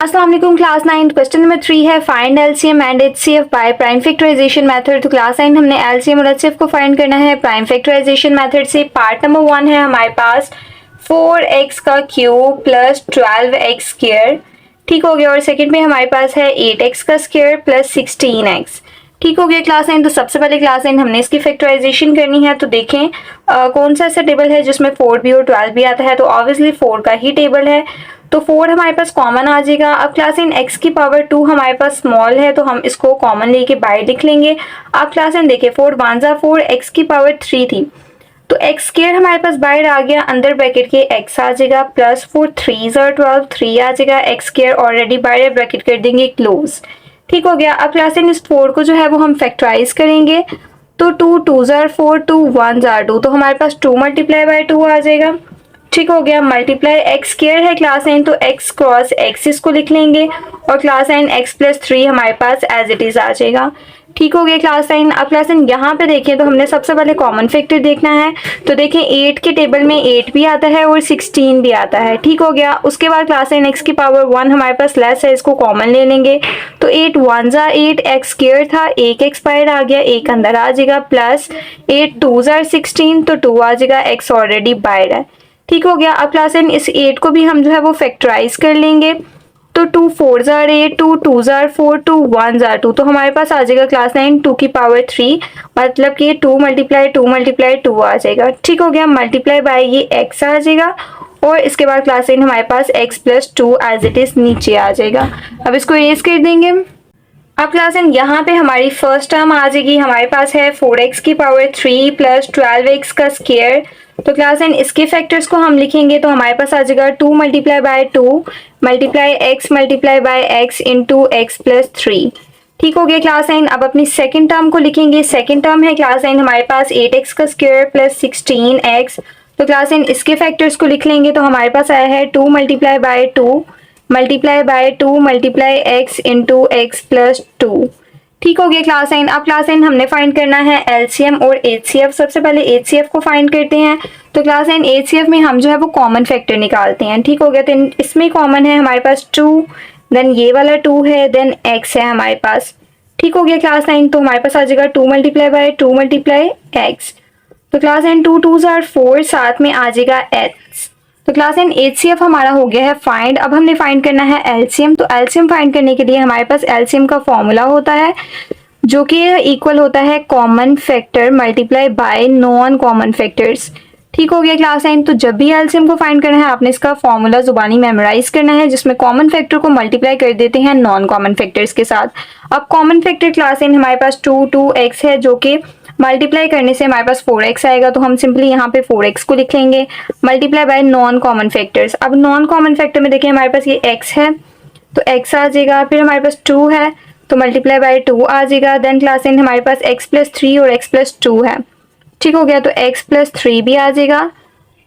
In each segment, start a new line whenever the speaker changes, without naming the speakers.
अस्सलाम वालेकुम class 9 question number 3 है find LCM and HCF by prime factorisation method. तो क्लास 9 हमने एलसीएम और एचसीएफ को फाइंड करना है प्राइम फैक्टराइजेशन मेथड से। पार्ट नंबर 1 है हमारे पास 4x का क्यूब प्लस 12x स्क्वायर, ठीक हो गया। और सेकंड में हमारे पास है 8x का स्क्वायर प्लस 16x, ठीक हो गया क्लास 9। तो सबसे पहले क्लास 9 हमने इसकी फैक्टराइजेशन करनी है। तो देखें कौन सा ऐसा टेबल है जिसमें 4 भी और 12 भी आता है, तो ऑब्वियसली 4 का ही टेबल है। तो 4 हमारे पास कॉमन आ जाएगा। अब क्लास 9 x की पावर 2 हमारे पास स्मॉल है तो हम इसको कॉमन लेके बाहर लिख लेंगे। अब क्लास 9 देखिए 4 1 जा 4, x की पावर 3 थी तो x स्क्वायर हमारे पास बाहर आ गया, अंदर ब्रैकेट के x आ जाएगा प्लस 4 3 जा 12, 3 आ जाएगा, x स्क्वायर ऑलरेडी बाहर ब्रैकेट कर देंगे क्लोज, ठीक हो गया। अब क्लास 9 इस 4 को जो है वो हम फैक्टराइज करेंगे। तो 2 2 जार 4, 2 1 जार 2, तो हमारे पास 2 मल्टीप्लाई बाय 2 आ जाएगा, ठीक हो गया। मल्टीप्लाई एक्स स्क्वायर है क्लास 9 तो x क्रॉस x इसको लिख लेंगे और क्लास 9 x प्लस 3 हमारे पास एज इट इज आ जाएगा, ठीक हो गया क्लास 9। अब क्लास 9 यहाँ पे देखें तो हमने सबसे पहले कॉमन फैक्टर देखना है। तो देखें 8 के टेबल में 8 भी आता है और 16 भी आता है, ठीक हो गया। उसके बाद क्लास 9 x की पावर 1 हमारे पास लेस है, इसको कॉमन ले लेंगे। तो 8 1 जा 8, x स्क्वायर था, एक x बाहर आ गया, एक अंदर आ जाएगा प्लस 8 2 जा 16, तो 2 आ जाएगा, x ऑलरेडी बाहर है, ठीक हो गया। अब क्लास 9 इस 8 को भी हम जो है वो फैक्टराइज कर लेंगे। तो 2 4 जार 8, 2 2 जार 4, 2 1 जार 2, तो हमारे पास आ जाएगा क्लास 9 2 की पावर 3, मतलब कि 2 मल्टीप्लाई 2 मल्टीप्लाई 2 आ जाएगा, ठीक हो गया। मल्टीप्लाई बाय ये x आ जाएगा और इसके बाद क्लास 9 हमारे पास x plus 2 as it is नीचे आ जाएगा। अब इसको इरेज कर देंगे। अब क्लास 9 यहाँ पे हमारी फर्स्ट टर्म आ जाएगी, हमारे पास है 4x की पावर 3 प्लस 12x का स्क्वायर। तो क्लास 9 इसके फैक्टर्स को हम लिखेंगे तो हमारे पास आ जाएगा 2 multiply by 2 multiply by x into x plus 3, ठीक हो गया क्लास 9। अब अपनी सेकंड टर्म को लिखेंगे। सेकंड टर्म है क्लास 9 हमारे पास 8x का स्क्वायर प्लस 16x। तो क्लास 9 इसके फैक्टर्स को लिख लेंगे तो हमारे पास आया है 2 multiply by 2 multiply x into x plus 2, ठीक हो गया क्लास 9। अब क्लास 9 हमने फाइंड करना है एलसीएम और एचसीएफ। सबसे पहले एचसीएफ को फाइंड करते हैं। तो क्लास 9 एचसीएफ में हम जो है वो कॉमन फैक्टर निकालते हैं, ठीक हो गया। तो इसमें कॉमन है हमारे पास 2, देन ये वाला 2 है, देन x है हमारे पास, ठीक हो गया क्लास 9। तो हमारे पास आ जाएगा 2 मल्टीप्लाई बाय 2 मल्टीप्लाई x। तो क्लास 9 2 2 जार 4, साथ में आ जाएगा x। तो क्लास 9 एचसीएफ हमारा हो गया है फाइंड। अब हमने फाइंड करना है एलसीएम। तो एलसीएम फाइंड करने के लिए हमारे पास एलसीएम का फॉर्मूला होता है जो कि इक्वल होता है common factor multiply by non common factors, ठीक हो गया क्लास 9। तो जब भी एलसीएम को फाइंड करना है आपने इसका फॉर्मूला जुबानी मेमोराइज करना है, जिसमें कॉमन फैक्टर को मल्टीप्लाई कर देते हैं नॉन कॉमन फैक्टर्स के साथ। अब कॉमन फैक्टर क्लास 9 हमारे पास 2 2x है जो कि मल्टीप्लाई करने से हमारे पास 4x आएगा, तो हम सिंपली यहाँ पे 4x को लिख लेंगे multiply by non common factors. अब नॉन कॉमन फैक्टर में देखिए हमारे पास ये x है तो x आ जाएगा, फिर हमारे पास 2 है तो मल्टीप्लाई बाय 2 आ जाएगा, देन क्लास 9 हमारे पास x प्लस 3 और x प्लस 2 है, ठीक हो गया। तो x प्लस 3 भी आ जाएगा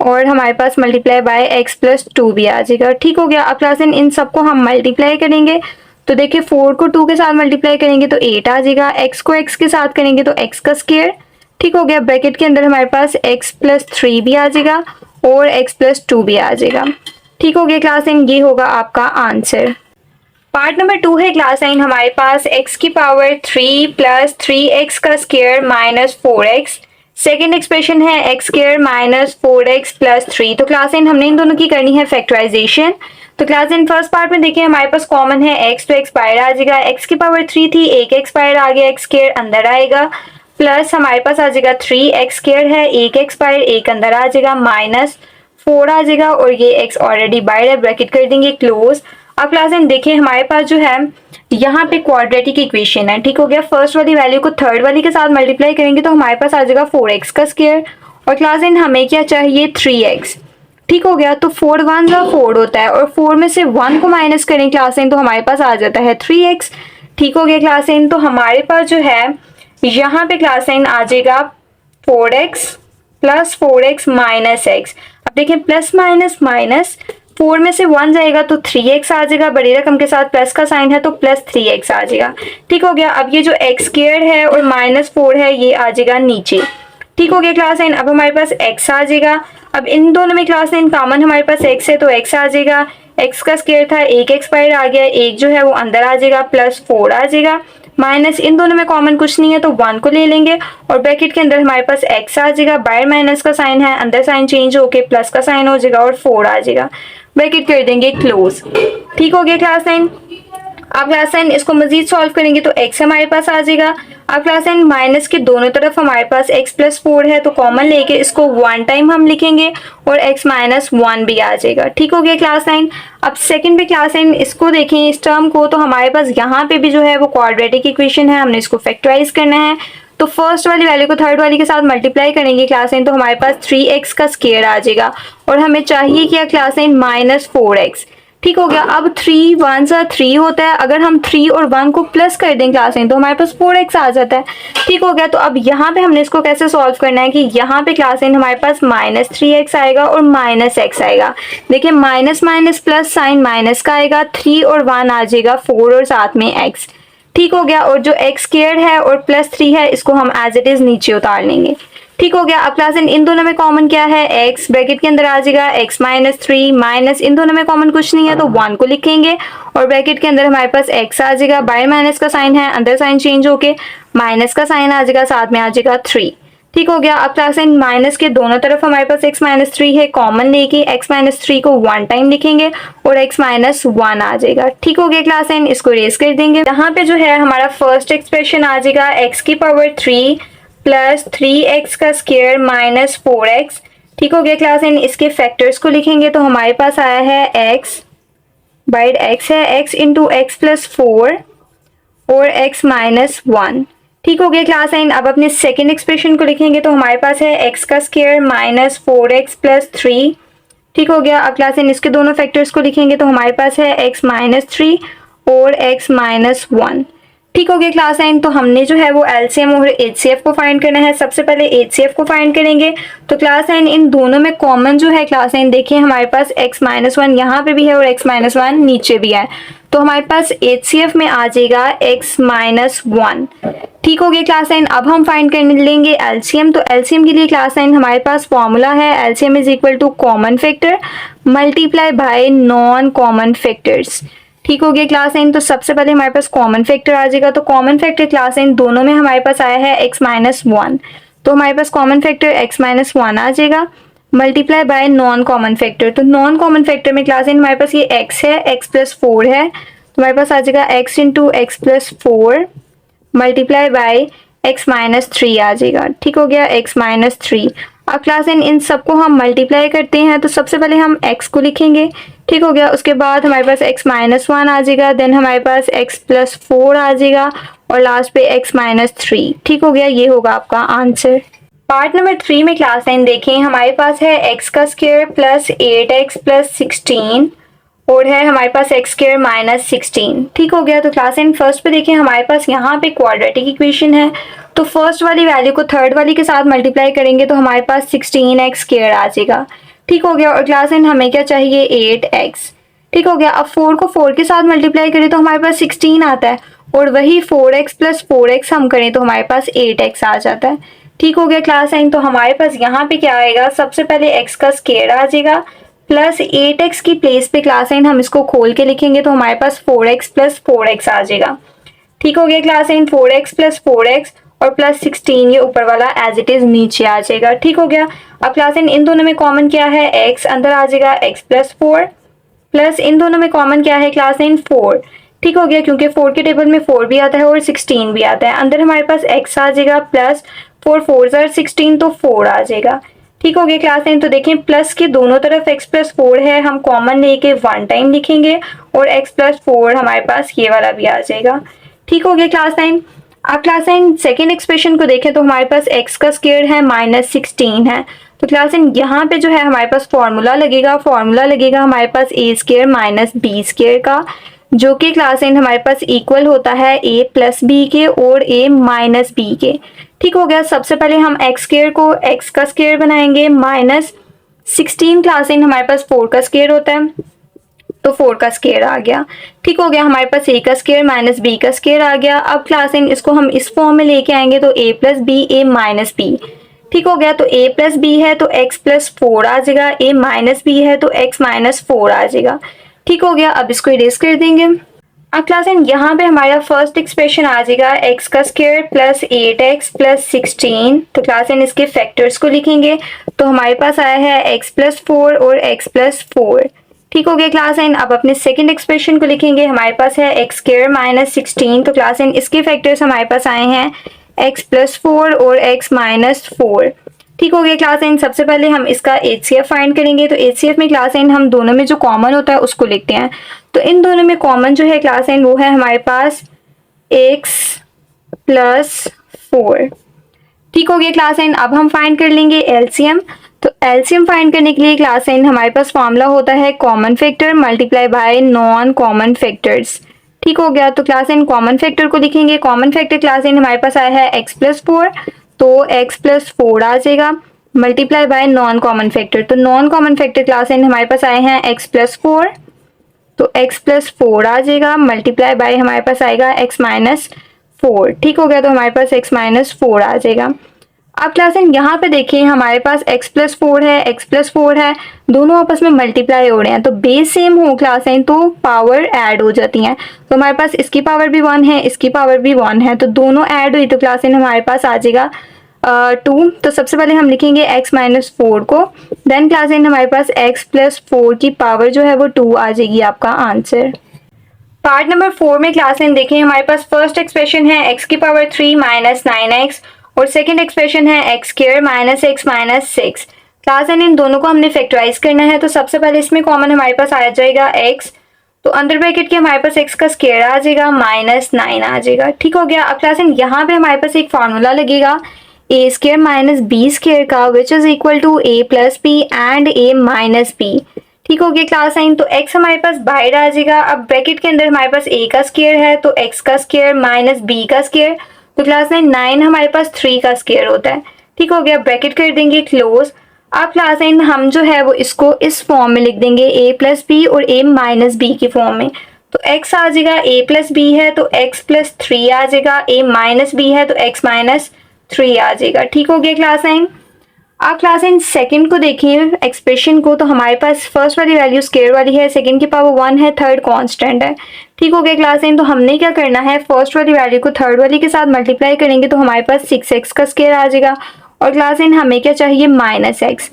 और हमारे पास मल्टीप्लाई बाय x प्लस 2 भी आ जाएगा, ठीक हो गया। अब क्लास 9 इन सबको हम मल्टीप्लाई करेंगे। तो देखिए 4 को 2 के साथ मल्टीप्लाई करेंगे तो 8 आ जाएगा, x को x के साथ करेंगे तो x का स्क्वायर, ठीक हो गया। ब्रैकेट के अंदर हमारे पास x प्लस 3 भी आ जाएगा और x प्लस 2 भी आ जाएगा, ठीक हो गया क्लास 9। ये होगा आपका आंसर। पार्ट नंबर 2 है क्लास 9 हमारे पास x की पावर 3 प्लस 3x का square minus 4x। Second expression है x square minus 4x plus 3। तो क्लास 9 हमने इन दोनों की करनी है फैक्टराइजेशन। तो क्लास 9 फर्स्ट पार्ट में देखिए हमारे पास कॉमन है x, तो x बाहर आ जाएगा, x की पावर 3 थी, एक x बाहर आ गया, x स्क्वायर अंदर आएगा, प्लस हमारे पास आ जाएगा 3x स्क्वायर है, एक x बाहर एक अंदर आ जाएगा, माइनस 4 आ जाएगा और ये x ऑलरेडी बाहर है, ब्रैकेट कर देंगे क्लोज। अब क्लास 9 देखिए हमारे पास जो है यहाँ पे क्वाड्रेटिक इक्वेशन है, ठीक हो गया। फर्स्ट वाली वैल्यू को थर्ड वाली के साथ मल्टीप्लाई करेंगे तो हमारे पास आ जाएगा 4x का स्क्वायर और क्लास 9 हमें क्या चाहिए 3x, ठीक हो गया। तो 4 1 जा 4 होता है और 4 में से 1 को माइनस करें क्लास 9 तो हमारे पास आ जाता है 3x, ठीक हो गया क्लास 9। तो हमारे पास जो है यहाँ पे क्लास 9 आ जाएगा 4x plus 4x minus x। अब देखें प्लस माइनस माइनस, 4 में से 1 जाएगा तो 3x आ जाएगा, बड़ी रकम के साथ प्लस का साइन है तो प्लस 3x आ जाएगा, ठीक हो गया। अब ये जो x स्क्वायर है और माइनस 4 है ये आ जाएगा नीचे, ठीक हो गया क्लास 9। अब हमारे पास x आ जाएगा। अब इन दोनों में क्लास 9 कॉमन हमारे पास x है तो x आ जाएगा, x का स्क्वायर था, एक x बाहर आ गया, एक जो है वो अंदर आ जाएगा, प्लस 4 आ जाएगा, माइनस इन दोनों में कॉमन कुछ नहीं है तो 1 को ले लेंगे और ब्रैकेट के अंदर हमारे पास x आ जाएगा, बाहर माइनस का साइन है, अंदर साइन चेंज होके प्लस का साइन हो जाएगा और 4 आ जाएगा, ब्रैकेट कर देंगे क्लोज। ठीक हो गया क्लास 9। अब क्लास 9 इसको मजीद सॉल्व करेंगे तो x हमारे पास आ जाएगा। अब क्लास 9 माइनस के दोनों तरफ हमारे पास x प्लस 4 है तो कॉमन लेके इसको 1 टाइम हम लिखेंगे और x माइनस 1 भी आ जाएगा। ठीक हो गया क्लास 9। अब सेकंड पे क्लास 9 इसको देखें इस टर्म को, तो हमारे पास यहाँ पे भी जो है वो क्वाड्रेटिक इक्वेशन है, हमने इसको फैक्टराइज करना है। तो फर्स्ट वाली वैल्यू को थर्ड वाली के साथ मल्टीप्लाई करेंगे क्लास 9 तो हमारे पास 3x का स्क्वायर आ जाएगा और हमें चाहिए क्या क्लास 9 माइनस 4x। ठीक हो गया। अब 3 1 सा 3 होता है, अगर हम 3 और 1 को प्लस कर दें क्लास 9 तो हमारे पास 4x आ जाता है। ठीक हो गया। तो अब यहाँ पे हमने इसको कैसे सॉल्व करना है कि यहाँ पे क्लास 9 हमारे पास माइनस 3x आएगा और माइनस x आएगा। देखिए minus minus plus sign minus का आएगा, 3 और 1 आ जाएगा 4 और साथ में x। ठीक हो गया। और जो x स्क्वायर है और प्लस 3 है इसको हम एज इट इज नीचे उतार लेंगे। ठीक हो गया। अब क्लास इन दोनों में कॉमन क्या है, x ब्रैकेट के अंदर आ जाएगा, x माइनस 3 माइनस इन दोनों में कॉमन कुछ नहीं है तो 1 को लिखेंगे और ब्रैकेट के अंदर हमारे पास x आ जाएगा, बाहर माइनस का साइन है, अंदर साइन चेंज होके माइनस का साइन आ जाएगा, साथ में आ जाएगा 3। ठीक हो गया। अब क्लास माइनस के दोनों तरफ हमारे पास x माइनस 3 है, कॉमन लेके x माइनस 3 को 1 टाइम लिखेंगे और x माइनस 1 आ जाएगा। ठीक हो गया क्लास इसको रेस कर देंगे। यहाँ पे जो है हमारा फर्स्ट एक्सप्रेशन आ जाएगा x की पावर 3 प्लस 3x का स्क्वायर माइनस 4x। ठीक हो गया क्लास इसके फैक्टर्स को लिखेंगे तो हमारे पास आया है x बाइट x है, x इंटू एक्स प्लस 4 और x माइनस 1। ठीक हो गया क्लास अब अपने सेकेंड एक्सप्रेशन को लिखेंगे तो हमारे पास है x का स्क्वायर माइनस 4x प्लस 3। ठीक हो गया। अब क्लास इसके दोनों फैक्टर्स को लिखेंगे तो हमारे पास है x माइनस 3 और x माइनस 1। ठीक हो गया क्लास 9। तो हमने जो है वो एलसीएम और एचसीएफ को फाइंड करना है। सबसे पहले एचसीएफ को फाइंड करेंगे तो क्लास 9 इन दोनों में कॉमन जो है क्लास 9 देखिए हमारे पास x माइनस 1 यहाँ पे भी है और x माइनस 1 नीचे भी है, तो हमारे पास एचसीएफ में आ जाएगा x माइनस 1। ठीक हो गया क्लास 9। अब हम फाइंड कर लेंगे एलसीएम। तो एलसीएम के लिए क्लास 9 हमारे पास फॉर्मूला है LCM is equal to common factor multiply by non common factors. ठीक हो गया क्लास 9। तो सबसे पहले हमारे पास कॉमन फैक्टर आ जाएगा, तो कॉमन फैक्टर क्लास 9 दोनों में हमारे पास आया है x माइनस 1, तो हमारे पास कॉमन फैक्टर x माइनस 1 आ जाएगा multiply by non common factor. तो नॉन कॉमन फैक्टर में क्लास 9 हमारे पास ये x है, x प्लस 4 है, तो हमारे पास आ जाएगा x into x plus 4 multiply by x minus 3 आ जाएगा। ठीक हो गया, x माइनस 3। अब क्लास इन सबको हम मल्टीप्लाई करते हैं तो सबसे पहले हम x को लिखेंगे। ठीक हो गया। उसके बाद हमारे पास x माइनस 1 आ जाएगा, देन हमारे पास x प्लस 4 आ जाएगा और लास्ट पे x माइनस 3। ठीक हो गया, ये होगा आपका आंसर। पार्ट नंबर 3 में क्लास 9 देखें हमारे पास है x का स्क्वायर प्लस 8x प्लस 16 और है हमारे पास x स्क्वायर माइनस 16। ठीक हो गया। तो क्लास 9 फर्स्ट पे देखें हमारे पास यहाँ पे क्वाड्रेटिक इक्वेशन है, तो फर्स्ट वाली वैल्यू को थर्ड वाली के साथ मल्टीप्लाई करेंगे तो हमारे पास 16x स्क्वायर आ जाएगा। ठीक हो गया। और क्लास 9 हमें क्या चाहिए 8x। ठीक हो गया। अब 4 को 4 के साथ मल्टीप्लाई करें तो हमारे पास 16 आता है और वही 4x प्लस 4x हम करें तो हमारे पास 8x आ जाता है। ठीक हो गया क्लास 9। तो हमारे पास यहाँ पे क्या आएगा, सबसे पहले x का स्क्वायर आ जाएगा प्लस 8x की प्लेस पे क्लास 9 हम इसको खोल के लिखेंगे तो हमारे पास 4x प्लस 4x आ जाएगा। ठीक हो गया क्लास 9, 4x प्लस 4x और प्लस 16 ये ऊपर वाला एज इट इज नीचे आ जाएगा। ठीक हो गया। अब क्लास इन दोनों में कॉमन क्या है, x अंदर आ जाएगा, x प्लस 4 प्लस इन दोनों में कॉमन क्या है क्लास 9 4। ठीक हो गया, क्योंकि 4 के टेबल में 4 भी आता है और 16 भी आता है, अंदर हमारे पास x आ जाएगा प्लस 4 4 16 तो 4 आ जाएगा। ठीक हो गया क्लास 9। तो देखें प्लस के दोनों तरफ x प्लस 4 है, हम कॉमन लेके 1 टाइम लिखेंगे और x प्लस 4 हमारे पास ये वाला भी आ जाएगा। ठीक हो गया क्लास 9। अब क्लास 9 सेकेंड एक्सप्रेशन को देखें तो हमारे पास x का स्क्वायर है माइनस 16 है, तो क्लास 9 यहाँ पे जो है हमारे पास फॉर्मूला लगेगा हमारे पास a square minus b square का, जो कि क्लास 9 हमारे पास इक्वल होता है a प्लस बी के और a माइनस बी के। ठीक हो गया। सबसे पहले हम x स्क्वायर को x का स्क्वायर बनाएंगे माइनस 16 क्लास 9 हमारे पास 4 का स्क्वायर होता है तो 4 का स्क्वायर आ गया। ठीक हो गया। हमारे पास a का स्क्वायर माइनस b का स्क्वायर आ गया। अब क्लास 9 इसको हम इस फॉर्म में लेके आएंगे तो a plus b a minus b. ठीक हो गया। तो a प्लस बी है तो x प्लस 4 आ जाएगा, a माइनस बी है तो x माइनस 4 आ जाएगा। ठीक हो गया, अब इसको इरेज कर देंगे। अब क्लास एन यहाँ पे हमारा फर्स्ट एक्सप्रेशन आ जाएगा x का स्क्वायर प्लस 8x प्लस 16। तो क्लास एन इसके फैक्टर्स को लिखेंगे तो हमारे पास आया है x प्लस 4 और x प्लस 4। ठीक हो गया क्लास एन। अब अपने सेकंड एक्सप्रेशन को लिखेंगे, हमारे पास है x स्क्वायर माइनस 16। तो क्लास एन इसके फैक्टर्स हमारे पास आए हैं x प्लस 4 और x माइनस 4। ठीक हो गया क्लास एन। सबसे पहले हम इसका HCF फाइंड करेंगे। तो HCF में क्लास एन हम दोनों में जो कॉमन होता है उसको लिखते हैं। तो इन दोनों में कॉमन जो है क्लास एन वो है हमारे पास x प्लस 4। ठीक हो गया क्लास एन। अब हम फाइंड कर लेंगे LCM। तो LCM फाइंड करने के लिए क्लास एन हमारे पास फॉर्मूला होता है common factor multiply by non common factors. ठीक हो गया। तो क्लास एन कॉमन फैक्टर को लिखेंगे। कॉमन फैक्टर क्लास एन हमारे पास आया है x प्लस 4, तो x प्लस 4 आ जाएगा multiply by non common factor. तो नॉन कॉमन फैक्टर क्लास एन हमारे पास आए हैं x प्लस 4, तो x प्लस 4 आ जाएगा मल्टीप्लाई बाय हमारे पास आएगा x माइनस 4। ठीक हो गया। तो हमारे पास x माइनस 4 आ जाएगा। अब क्लास एन यहाँ पे देखिए हमारे पास x प्लस 4 है, x प्लस 4 है, दोनों आपस में मल्टीप्लाई हो रहे हैं। तो बेस सेम हो क्लास एन तो पावर ऐड हो जाती हैं। तो हमारे पास इसकी पावर भी 1 है, इसकी पावर भी 1 है, तो दोनों ऐड हुई तो क्लास एन हमारे पास आ जाएगा 2। तो सबसे पहले हम लिखेंगे x माइनस 4 को, देन क्लास एन हमारे पास x प्लस 4 की पावर जो है वो 2 आ जाएगी आपका आंसर। पार्ट नंबर 4 में क्लास एन देखें हमारे पास फर्स्ट एक्सप्रेशन है x की पावर 3 माइनस 9x और सेकेंड एक्सप्रेशन है x square minus x minus 6। क्लास एन इन दोनों को हमने फैक्टराइज करना है। तो सबसे पहले इसमें कॉमन हमारे पास आ जाएगा x, तो अंदर ब्रैकेट के हमारे पास x का स्क्वायर आ जाएगा माइनस 9 आ जाएगा। ठीक हो गया। अब क्लास एन यहाँ पे हमारे पास एक फार्मूला लगेगा a square minus b square का which is equal to a plus b and a minus b। ठीक हो गया क्लास एन। तो x हमारे पास बाहर आ जाएगा। अब ब्रैकेट के अंदर हमारे पास a का स्क्वायर है तो x का स्क्वायर माइनस b का स्क्वायर, तो क्लास 9 हमारे पास 3 का स्क्वायर होता है। ठीक हो गया, ब्रैकेट कर देंगे क्लोज। अब क्लास 9 हम जो है वो इसको इस फॉर्म में लिख देंगे a प्लस बी और a माइनस बी की फॉर्म में। तो x आ जाएगा a प्लस बी है तो x प्लस 3 आ जाएगा, a माइनस बी है तो x माइनस 3 आ जाएगा। ठीक हो गया क्लास 9। अब क्लास 9 सेकंड को देखिए एक्सप्रेशन को, तो हमारे पास फर्स्ट वाली वैल्यू स्क्वायर वाली है, सेकंड की पावर 1 है, थर्ड कांस्टेंट है। ठीक हो गया क्लास 9। तो हमने क्या करना है, फर्स्ट वाली वैल्यू को थर्ड वाली के साथ मल्टीप्लाई करेंगे तो हमारे पास 6x का स्क्वायर आ जाएगा और क्लास 9 हमें क्या चाहिए माइनस x।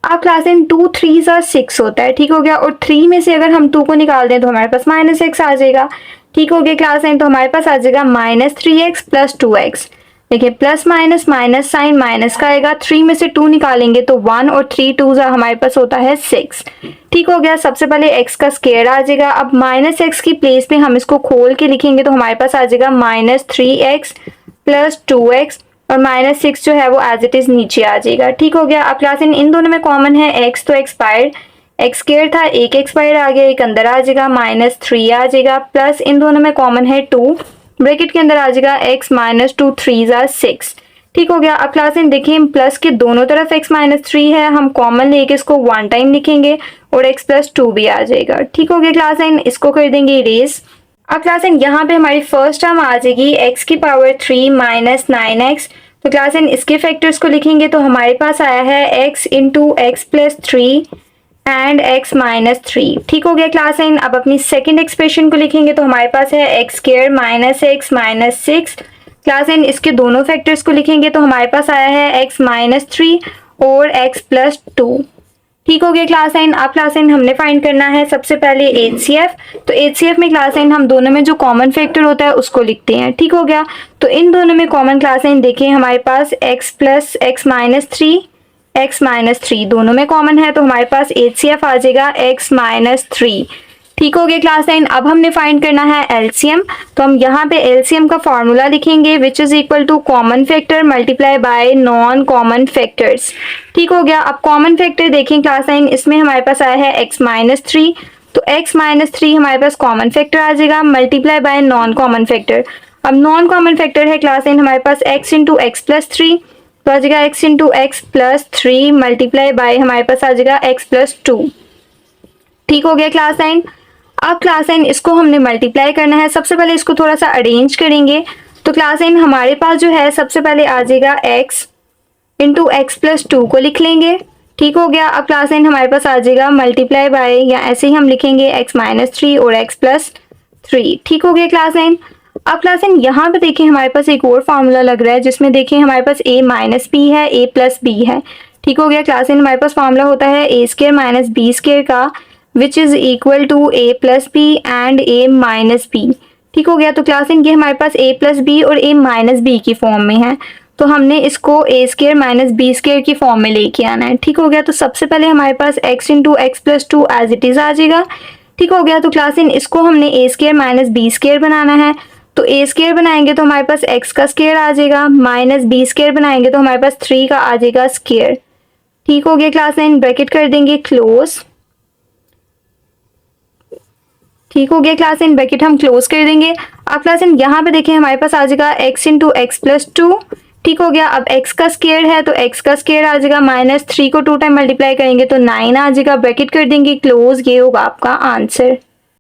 अब क्लास 9 2 3 6 होता है। ठीक हो गया। और 3 में से अगर हम 2 को निकाल दें तो हमारे पास माइनस x आ जाएगा। ठीक हो गया क्लास 9। तो हमारे पास आ जाएगा माइनस 3x प्लस 2x। देखिए plus minus minus sign minus का आएगा, 3 में से 2 निकालेंगे तो 1 और 3 2 हमारे पास होता है 6। ठीक हो गया। सबसे पहले x का स्क्वायर आ जाएगा। अब माइनस x की प्लेस पे हम इसको खोल के लिखेंगे तो हमारे पास आ जाएगा माइनस 3x प्लस 2x और माइनस 6 जो है वो एज इट इज नीचे आ जाएगा। ठीक हो गया। अब क्लास इन दोनों में कॉमन है x, तो x बाहर, x स्क्वायर था, एक x बाहर आ गया, एक अंदर आ जाएगा माइनस 3 आ जाएगा, प्लस इन दोनों में कॉमन है 2, ब्रैकेट के अंदर आ जाएगा x माइनस 2 3 6। ठीक हो गया। अब क्लास इन देखिए प्लस के दोनों तरफ x माइनस 3 है, हम कॉमन लेके इसको 1 टाइम लिखेंगे और x प्लस 2 भी आ जाएगा। ठीक हो गया क्लास इन, इसको कर देंगे इरेज। अब क्लास इन यहाँ पे हमारी फर्स्ट टर्म आ जाएगी x की पावर 3 माइनस 9x। तो क्लास इन इसके फैक्टर्स को लिखेंगे तो हमारे पास आया है x into x plus 3 and x minus 3। ठीक हो गया क्लास 9। अब अपनी सेकंड एक्सप्रेशन को लिखेंगे तो हमारे पास है x square minus x minus 6। Class 9 इसके दोनों फैक्टर्स को लिखेंगे तो हमारे पास आया है x माइनस 3 और x प्लस 2। ठीक हो गया क्लास 9। अब क्लास 9 हमने फाइंड करना है सबसे पहले HCF। तो HCF में क्लास 9 हम दोनों में जो कॉमन फैक्टर होता है उसको लिखते हैं। ठीक हो गया। तो इन दोनों में कॉमन क्लास 9 देखें हमारे पास x plus x minus 3, x minus 3 दोनों में कॉमन है तो हमारे पास HCF आ जाएगा x माइनस 3। ठीक हो गया क्लास 9। अब हमने फाइंड करना है LCM। तो हम यहाँ पे LCM का फॉर्मूला लिखेंगे which is equal to common factor multiply by non common factors. ठीक हो गया। अब कॉमन फैक्टर देखें क्लास 9, इसमें हमारे पास आया है x माइनस 3, तो x माइनस 3 हमारे पास कॉमन फैक्टर आ जाएगा multiply by non common factor. अब नॉन कॉमन फैक्टर है क्लास 9 हमारे पास x इंटू एक्स प्लस 3, तो आ जाएगा x into x plus 3 multiply by हमारे पास आ जाएगा x प्लस 2। ठीक हो गया क्लास 9। अब क्लास 9 इसको हमने मल्टीप्लाई करना है। सबसे पहले इसको थोड़ा सा अरेंज करेंगे तो क्लास 9 हमारे पास जो है सबसे पहले आ जाएगा x इंटू एक्स प्लस 2 को लिख लेंगे। ठीक हो गया। अब क्लास एन हमारे पास आ जाएगा मल्टीप्लाई बाय, या ऐसे ही हम लिखेंगे x-3 और x+3। ठीक हो गया क्लास एन। अब क्लास एन यहाँ पे देखें हमारे पास एक और फार्मूला लग रहा है जिसमें देखें हमारे पास a माइनस बी है, a प्लस बी है। ठीक हो गया क्लास एन। हमारे पास फार्मूला होता है a square minus b square का, which is equal to a plus b and a minus b. ठीक हो गया। तो क्लास एन ये हमारे पास a प्लस बी और a माइनस बी की फॉर्म में है, तो हमने इसको a square minus b square की फॉर्म में लेके आना है। ठीक हो गया। तो सबसे पहले हमारे पास x into x plus two as it is आ जाएगा। ठीक हो गया। तो क्लास इन इसको हमने a square minus b square बनाना है, तो a स्क्र बनाएंगे तो हमारे पास x का स्क्र आ जाएगा, माइनस बी स्क्र बनाएंगे तो हमारे पास 3 का आ जाएगा स्क्र। ठीक हो गया क्लास इन, ब्रैकेट कर देंगे क्लोज। ठीक हो गया क्लास इन, ब्रैकेट हम क्लोज कर देंगे। अब क्लास इन यहाँ पे देखें हमारे पास आ जाएगा x into x plus to. ठीक हो गया। अब x का स्क्वायर है तो x का स्क्वायर आ जाएगा, माइनस 3 को 2 टाइम मल्टीप्लाई करेंगे तो 9 आ जाएगा, ब्रैकेट कर देंगे क्लोज। ये होगा आपका आंसर।